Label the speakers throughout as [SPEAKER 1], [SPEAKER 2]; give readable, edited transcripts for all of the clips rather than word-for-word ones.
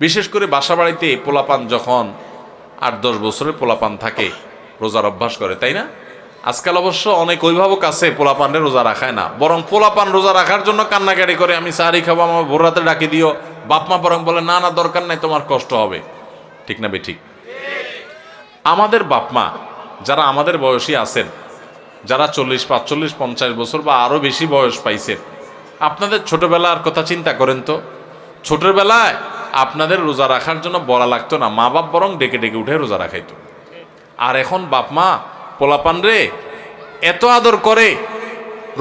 [SPEAKER 1] বিশেষ করে বাসা বাড়িতে পোলাপান যখন 8-10 বছরের পোলাপান থাকে রোজার অভ্যাস করে, তাই না? আজকাল অবশ্য অনেক অভিভাবক আছে পোলাপানরে রোজা রাখায় না, বরং পোলাপান রোজা রাখার জন্য কান্নাকাটি করে, আমি সাহারি খাবো, আমার ভোর রাতে ডাকি দিও। বাপমা বরং বলে না না দরকার নাই, তোমার কষ্ট হবে। ঠিক না বেঠিক? আমাদের বাপমা যারা আমাদের বয়সী আছেন, যারা 40, 45, 50 বছর বা আরো বেশি বয়স পাইছেন, আপনাদের ছোটবেলার কথা চিন্তা করেন তো। ছোটবেলায় আপনাদের রোজা রাখার জন্য বলা লাগতো না, মা বাপ বরং ডেকে ডেকে উঠে রোজা রাখাইতো। আর এখন বাপ মা পোলাপান রে এত আদর করে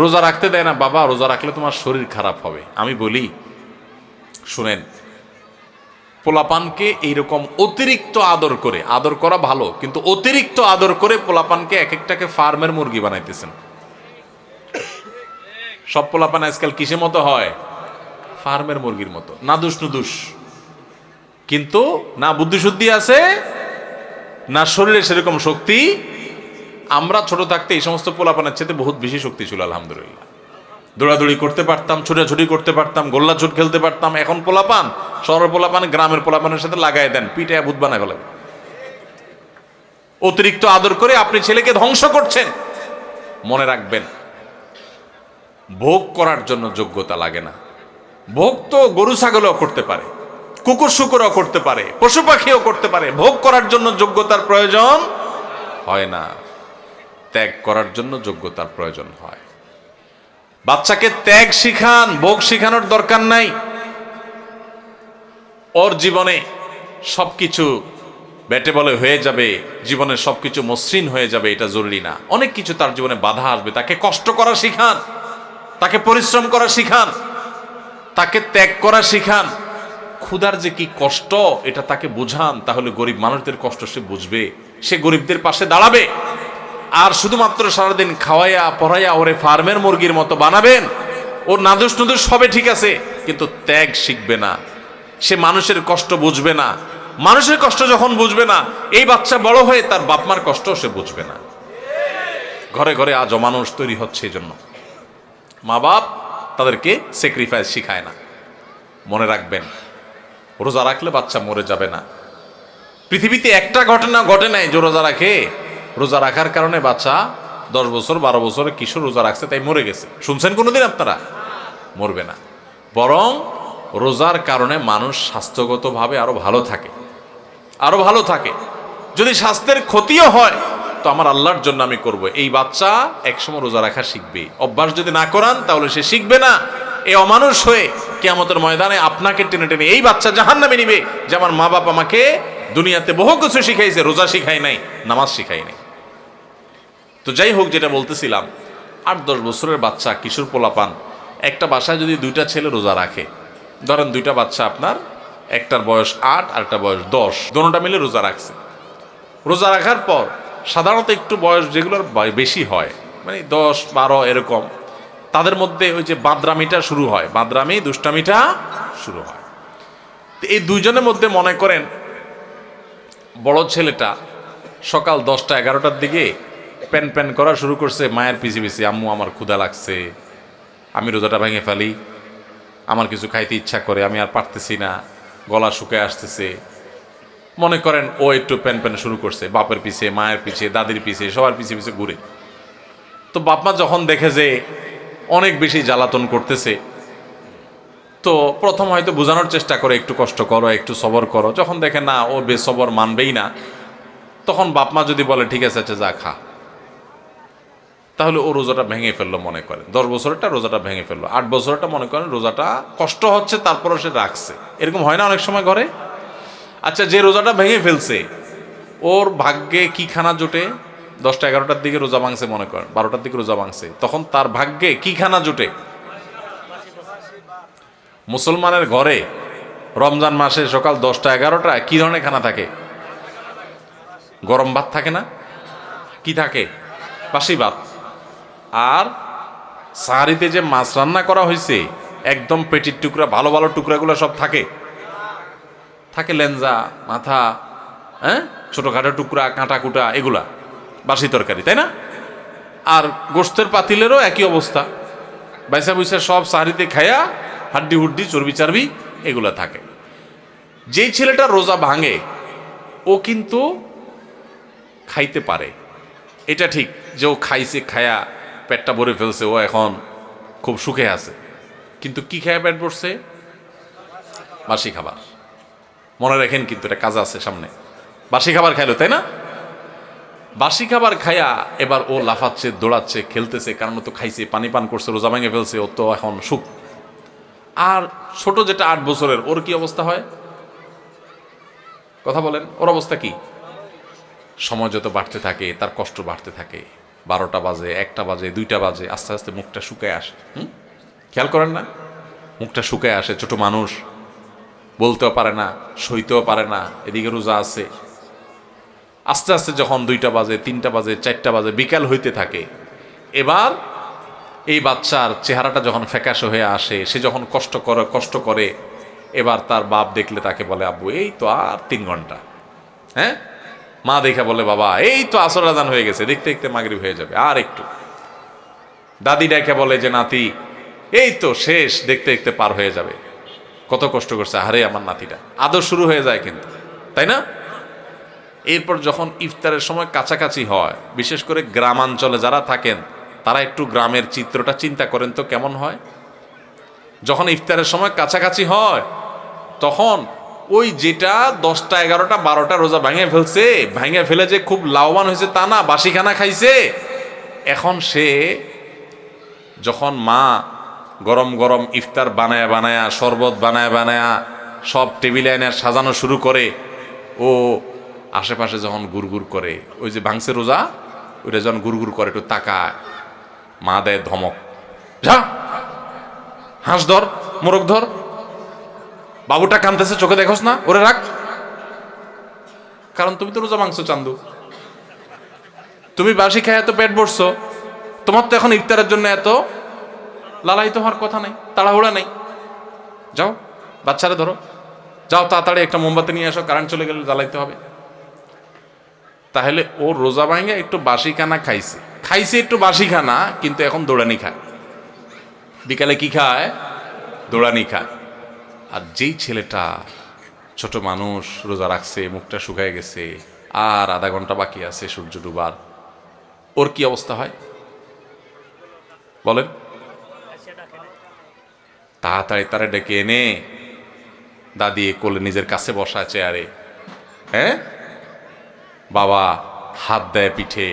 [SPEAKER 1] রোজা রাখতে দেয় না। বাবা রোজা রাখলে তোমার শরীর খারাপ হবে। আমি বলি শুনেন, পোলাপানকে এইরকম অতিরিক্ত আদর করে, আদর করা ভালো, কিন্তু অতিরিক্ত আদর করে পোলাপানকে এক একটাকে ফার্মের মুরগি বানাইতেছেন। সব পোলাপান আজকাল কিসের মতো হয়? ফার্মের মুরগির মতো, নাদুস নুদুস, কিন্তু না বুদ্ধিশুদ্ধি আছে না শরীরে সেরকম শক্তি। আমরা ছোট থাকতে এই সমস্ত পোলাপানের চেয়ে বহুত বেশি শক্তি ছিল আলহামদুলিল্লাহ। দৌড়াদৌড়ি করতে পারতাম, ছোটাছুটি করতে পারতাম, গোল্লা ছুট খেলতে পারতাম। এখন পোলাপান, শহরের পোলাপান গ্রামের পোলাপানের সাথে লাগাই দেন, পিঠে ভূত বানা গেল। অতিরিক্ত আদর করে আপনি ছেলেকে ধ্বংস করছেন। মনে রাখবেন, ভোগ করার জন্য যোগ্যতা লাগে না। ভোগ তো গরু ছাগলও করতে পারে, কুকুর শুকুরও করতে পারে, পশু পাখিও করতে পারে। ভোগ করার জন্য যোগ্যতার প্রয়োজন হয় না, ত্যাগ করার জন্য যোগ্যতার প্রয়োজন হয়। বাচ্চাকে ত্যাগ শিখান, ভোগ শিখানোর দরকার নাই। ওর জীবনে সবকিছু ব্যাটে বলে হয়ে যাবে, জীবনের সবকিছু মসৃণ হয়ে যাবে, এটা জরুরি না। অনেক কিছু তার জীবনে বাধা আসবে। তাকে কষ্ট করা শিখান, তাকে পরিশ্রম করা শিখান, তাকে ত্যাগ করা শিখান। ক্ষুধার যে কি কষ্ট এটা তাকে বুঝান, তাহলে গরিব মানুষদের কষ্ট সে বুঝবে, সে গরিবদের পাশে দাঁড়াবে। আর শুধুমাত্র সারাদিন খাওয়াইয়া পড়াইয়া ওরে ফার্মের মুরগির মতো বানাবেন, ওর নাদুস নুদুস সবে ঠিক আছে, কিন্তু ত্যাগ শিখবে না, সে মানুষের কষ্ট বুঝবে না। মানুষের কষ্ট যখন বুঝবে না, এই বাচ্চা বড় হয়ে তার বাপমার কষ্ট সে বুঝবে না। ঘরে ঘরে আজ অমানুষ তৈরি হচ্ছে, এই জন্য মা বাপ তাদেরকে স্যাক্রিফাইস শিখায় না। মনে রাখবেন, রোজা রাখলে বাচ্চা মরে যাবে না। পৃথিবীতে একটা ঘটনা ঘটে নাই যে রোজা রাখে, রোজা রাখার কারণে বাচ্চা 10 বছর 12 বছরের কিশোর রোজা রাখছে তাই মরে গেছে। শুনছেন কোনোদিন আপনারা? মরবে না। বরং রোজার কারণে মানুষ স্বাস্থ্যগতভাবে আরো ভালো থাকে, আরো ভালো থাকে। যদি স্বাস্থ্যের ক্ষতিও হয় তো আমার আল্লাহর জন্য আমি করব। এই বাচ্চা একসময় রোজা রাখা শিখবে। অভ্যাস যদি না করান তাহলে সে শিখবে না। এই অমানুষ হয়ে কিয়ামতের ময়দানে আপনাকে টেনে টেনে এই বাচ্চা জাহান্নামে নিবে যে আমার মা বাপ আমাকে দুনিয়াতে বহু কিছু শিখাইছে, রোজা শিখাই নাই, নামাজ শিখাই নাই। তো যাই হোক, যেটা বলতেছিলাম, 8-10 বছরের বাচ্চা, কিশোর পোলাপান, একটা বাসায় যদি 2টা ছেলে রোজা রাখে, ধরেন 2টা বাচ্চা আপনার, একটার বয়স 8 আর একটা বয়স 10, দোনোটা মিলে রোজা রাখছে। রোজা রাখার পর সাধারণত একটু বয়স যেগুলোর বেশি হয়, মানে 10-12 এরকম, তাদের মধ্যে ওই যে বাদরামিটা শুরু হয়, বাদরামি দুষ্টামিটা শুরু হয়। তো এই দুইজনের মধ্যে মনে করেন বড় ছেলেটা সকাল 10টা-11টার দিকে প্যান প্যান করা শুরু করছে মায়ের পিছে পিছে, আম্মু আমার ক্ষুধা লাগছে, আমি রোজাটা ভেঙে ফেলি, আমার কিছু খাইতে ইচ্ছা করে, আমি আর পারতেছি না, গলা শুকায় আসতেছে। মনে করেন ও একটু প্যান প্যান শুরু করছে, বাপের পিছে, মায়ের পিছে, দাদির পিছে, সবার পিছে পিছে ঘুরে। তো বাপমা যখন দেখে যে অনেক বেশি জ্বালাতন করতেছে, তো প্রথম হয়তো বোঝানোর চেষ্টা করে, একটু কষ্ট করো, একটু সবর করো। যখন দেখে না ও বেসবর মানবেই না, তখন বাপমা যদি বলে ঠিক আছে আচ্ছা যা খা, তাহলে ও রোজাটা ভেঙে ফেললো। মনে করেন 10 বছরটা রোজাটা ভেঙে ফেললো, 8 বছরটা মনে করেন রোজাটা কষ্ট হচ্ছে তারপরও সে রাখছে। এরকম হয় না অনেক সময় ঘরে? আচ্ছা, যে রোজাটা ভেঙে ফেলছে ওর ভাগ্যে কি খানা জোটে? 10টা-11টার দিকে রোজা ভাঙছে, মনে করেন 12টার দিকে রোজা ভাঙছে, তখন তার ভাগ্যে কি খানা জোটে? মুসলমানের ঘরে রমজান মাসে সকাল 10টা-11টা কি ধরনের খানা থাকে? গরম ভাত থাকে না? কি থাকে? বাসি ভাত। আর সাহারিতে যে মাছ রান্না করা হয়েছে, একদম পেটির টুকরা, ভালো ভালো টুকরাগুলো সব থাকে, থাকে লেঞ্জা, মাথা, হ্যাঁ, ছোটখাটো টুকরা, কাঁটা কুটা, এগুলা বাসি তরকারি, তাই না? আর গোশতের পাতিলেরও একই অবস্থা, বাইসা বুইসা সব সাহারিতে খায়া হাড্ডি হুড্ডি, চর্বি চার্বি এগুলা থাকে। যেই ছেলেটা রোজা ভাঙে ও কিন্তু খাইতে পারে, এটা ঠিক যে ও খাইছে, খায়া পেটটা ভরে ফেলছে, ও এখন খুব সুখে আছে। কিন্তু কি খায়া পেট ভরছে? বাসি খাবার। মনে রাখেন কিন্তু এটা কাজ আছে সামনে। বাসি খাবার খাইলো, তাই না? বাসি খাবার খায়া এবার ও লাফাচ্ছে, দৌড়াচ্ছে, খেলতেছে, কারণ ও তো খাইছে, পানি পান করছে, রোজা ভেঙে ফেলছে, ও তো এখন সুখ। আর ছোট যেটা 8 বছরের, ওর কি অবস্থা হয়? কথা বলেন, ওর অবস্থা কি? সময় যত বাড়তে থাকে তার কষ্ট বাড়তে থাকে। 12টা বাজে, 1টা বাজে, 2টা বাজে, আস্তে আস্তে মুখটা শুকায় আসে। খেয়াল করেন না? মুখটা শুকায় আসে। ছোট মানুষ, বলতেও পারে না, সইতেও পারে না, এদিকে রোজা আছে। আস্তে আস্তে যখন 2টা বাজে, 3টা বাজে, 4টা বাজে, বিকাল হইতে থাকে, এবার এই বাচ্চার চেহারাটা যখন ফ্যাকাশে হয়ে আসে, সে যখন কষ্ট করে, এবার তার বাপ দেখলে তাকে বলে, আব্বু এই তো আর 3 ঘন্টা। হ্যাঁ, মা দেখা বলে, বাবা এই তো আসর আজান হয়ে গেছে, দেখতে দেখতে মাগরিব হয়ে যাবে, আর একটু। দাদি ডাকে বলে যে, নাতি এই তো শেষ, দেখতে দেখতে পার হয়ে যাবে। কত কষ্ট করছে, আরে আমার নাতিটা। আদর শুরু হয়ে যায় কিন্তু, তাই না? এরপর যখন ইফতারের সময় কাছাকাছি হয়, বিশেষ করে গ্রামাঞ্চলে যারা থাকেন তারা একটু গ্রামের চিত্রটা চিন্তা করেন তো কেমন হয়। যখন ইফতারের সময় কাছাকাছি হয়, তখন ওই যেটা 10টা 11টা 12টা রোজা ভেঙে ফেলে যে খুব লাভবান হয়েছে তা না, বাসিখানা খাইছে। এখন সে যখন মা গরম গরম ইফতার বানায়া শরবত বানায়া সব টেবিলে এনে সাজানো শুরু করে, ও আশেপাশে যখন গুড়গুড় করে, ওই যে ভাঙছে রোজা, ওইটা যখন গুড়গুড় করে একটু তাকায়, মা দেয় ধমক, যা হাঁস ধর, মোরগ ধর, বাবুটা কাঁদতেছে, চোখে দেখোস না, ওরে রাখ, কারণ তুমি তো রোজা ভাঙছো চান্দু, তুমি বাসি খায় এত পেট ভরছো, তোমার তো এখন ইফতারের জন্য এত লালায়িত হওয়ার কথা নেই, তাড়াহুড়া নেই, যাও বাচ্চারা ধরো, যাও তাড়াতাড়ি একটা মোমবাতি নিয়ে আসো, কারেন্ট চলে গেলে জ্বালাইতে হবে। তাহলে ও রোজা ভাঙে একটু বাসি খানা খাইছে একটু বাসি খানা, কিন্তু এখন দৌড়ানি খায়। বিকালে কি খায়? দৌড়ানি খায়। আর যেই ছেলেটা ছোট মানুষ রোজা রাখছে, মুখটা শুকায় গেছে, আর আধা ঘন্টা বাকি আছে সূর্য ডুবার, ওর কি অবস্থা হয় বলেন? তাড়াতাড়ি তারা ডেকে এনে দাদি কোলে নিজের কাছে বসা চেয়ারে, হ্যাঁ, বাবা হাত দেয় পিঠে,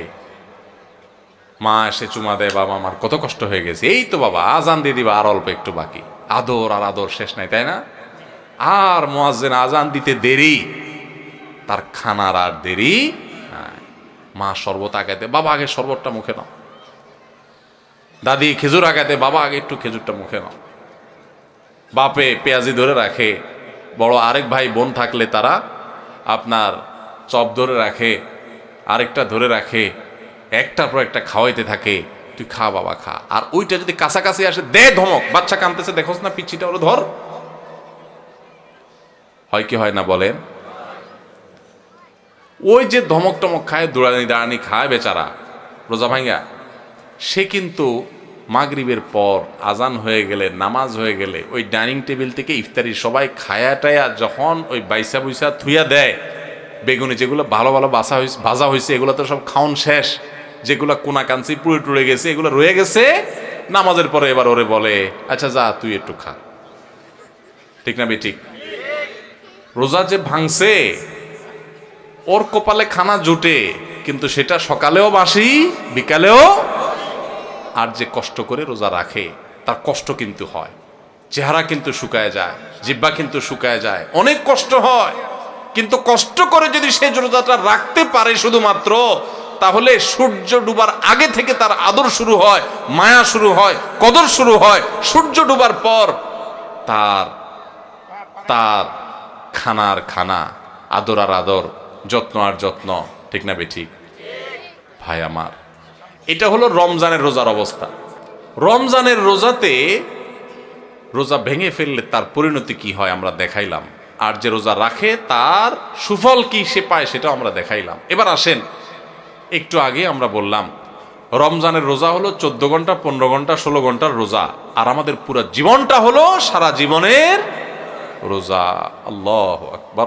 [SPEAKER 1] মা এসে চুমা দেয়, বাবা আমার কত কষ্ট হয়ে গেছে, এই তো বাবা আজান দিয়ে দিবা, আর অল্প একটু বাকি। আদর আর আদর শেষ নাই, তাই না? আর মুয়াজ্জিন আজান দিতে দেরি, তার খানার আর দেরি নাই। মা শরবত আগাইতে, বাবা আগে শরবতটা মুখে নাও। দাদি খেজুর আগাইতে, বাবা আগে একটু খেজুরটা মুখে নাও। বাপে পেঁয়াজি ধরে রাখে, বড় আরেক ভাই বোন থাকলে তারা আপনার চপ ধরে রাখে, আরেকটা ধরে রাখে, একটার পর একটা খাওয়াইতে থাকে, তুই খা বাবা খা। আর ওইটা যদি কাছাকাছি আসে, দে ধমক, বাচ্চা কাঁদতেছে দেখোস না, পিচ্ছিটা ওরা ধর। হয় কি হয় না বলেন? ওই যে ধমক টমক খায়, দাঁড়ানি খায় বেচারা রোজা ভাঙ্গা, সে কিন্তু মাগরিবের পর আজান হয়ে গেলে, নামাজ হয়ে গেলে, ওই ডাইনিং টেবিল থেকে ইফতারি সবাই খায়া টায়া যখন ওই বাইসা বুইসা থুইয়া দেয়, বেগুনি যেগুলো ভালো ভালো ভাজা হয়েছে এগুলো তো সব খাওন শেষ, যেগুলো কোনা কাঞ্চি পুড়ে টুড়ে গেছে এগুলো রয়ে গেছে, নামাজের পরে এবার ওরে বলে, আচ্ছা যা তুই একটু খা। ঠিক না বেঠিক? রোজা যে ভাঙছে, ওর কপালে খানা জুটে, কিন্তু সেটা সকালেও বাসি বিকালেও। আর যে কষ্ট করে রোজা রাখে তার কষ্ট কিন্তু হয়, চেহারা কিন্তু শুকায় যায়, জিহ্বা কিন্তু শুকায় যায়, অনেক কষ্ট হয়। কিন্তু কষ্ট করে যদি সে রোজাটা রাখতে পারে শুধুমাত্র, তাহলে সূর্য ডুবার আগে থেকে তার আদর শুরু হয়, মায়া শুরু হয়, কদর শুরু হয়। সূর্য ডুবার পর তার তার খানার খানা, আদর আর আদর, যত্ন আর যত্ন। ঠিক না বেঠিক ভাই আমার? এটা হলো রমজানের রোজার অবস্থা। রমজানের রোজাতে রোজা ভেঙে ফেললে তার পরিণতি কি হয় আমরা দেখাইলাম, আর যে রোজা রাখে তার সুফল কি সে পায় সেটাও আমরা দেখাইলাম। এবার আসেন, একটু আগে আমরা বললাম রমজানের রোজা হলো 14 ঘন্টা 15 ঘন্টা 16 ঘন্টার রোজা, আর আমাদের পুরো জীবনটা হলো সারা জীবনের রোজা। আল্লাহু আকবার।